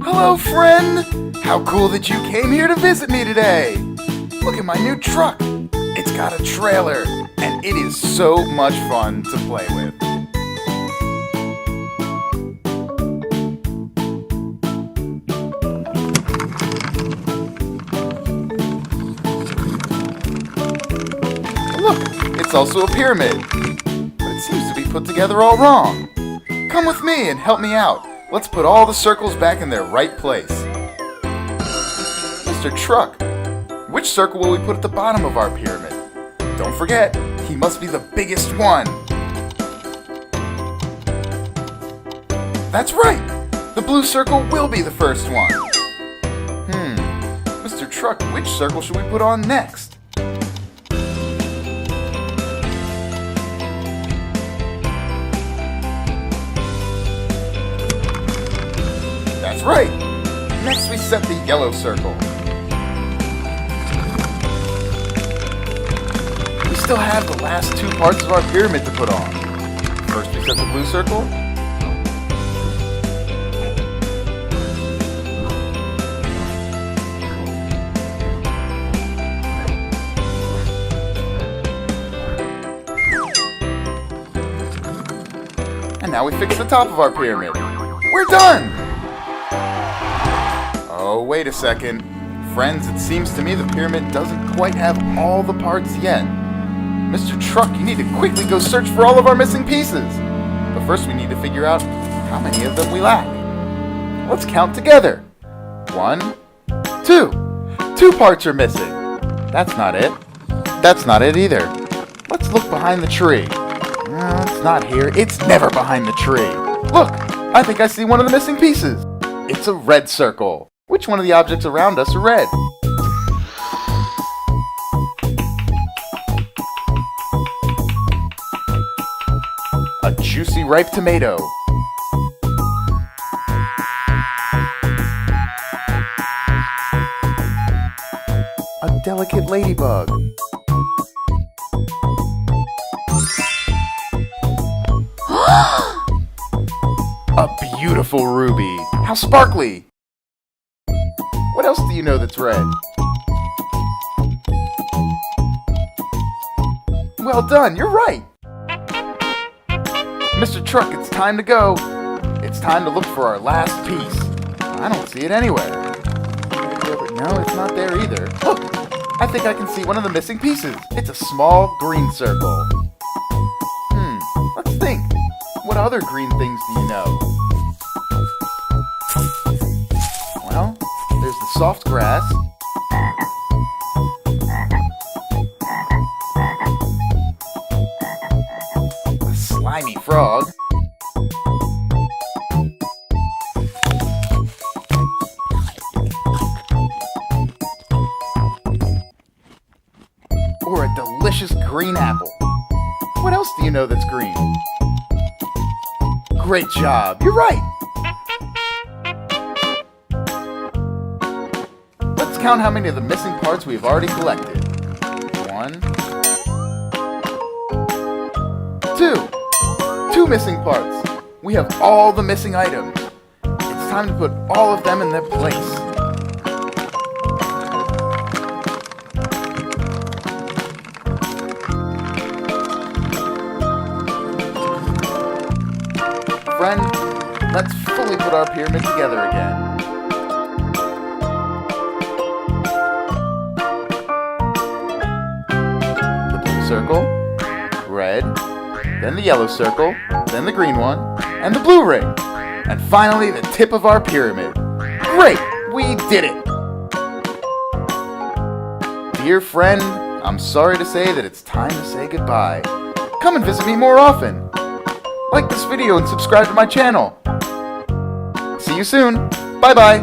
Hello, friend! How cool that you came here to visit me today! Look at my new truck! It's got a trailer, and it is so much fun to play with. Look, it's also a pyramid, but it seems to be put together all wrong. Come with me and help me out. Let's put all the circles back in their right place. Mr. Truck, which circle will we put at the bottom of our pyramid? Don't forget, he must be the biggest one. That's right! The blue circle will be the first one. Mr. Truck, which circle should we put on next? That's right! Next we set the yellow circle. We still have the last two parts of our pyramid to put on. First we set the blue circle. And now we fix the top of our pyramid. We're done! Oh, wait a second. Friends, it seems to me the pyramid doesn't quite have all the parts yet. Mr. Truck, you need to quickly go search for all of our missing pieces. But first we need to figure out how many of them we lack. Let's count together. 1, 2. 2 parts are missing. That's not it. That's not it either. Let's look behind the tree. No, it's not here. It's never behind the tree. Look, I think I see one of the missing pieces. It's a red circle. Which one of the objects around us are red? A juicy ripe tomato. A delicate ladybug. A beautiful ruby. How sparkly! What else do you know that's red? Well done, you're right! Mr. Truck, it's time to go. It's time to look for our last piece. I don't see it anywhere. No, it's not there either. Look, I think I can see one of the missing pieces. It's a small green circle. Let's think. What other green things do you know? Well, there's the soft grass. A slimy frog. Or a delicious green apple. What else do you know that's green? Great job, you're right! Let's count how many of the missing parts we've already collected. 1, 2. 2 missing parts. We have all the missing items. It's time to put all of them in their place. Friend, let's fully put our pyramid together again. The blue circle, red, then the yellow circle, then the green one, and the blue ring. And finally, the tip of our pyramid. Great! We did it! Dear friend, I'm sorry to say that it's time to say goodbye. Come and visit me more often. Like this video and subscribe to my channel. See you soon. Bye-bye.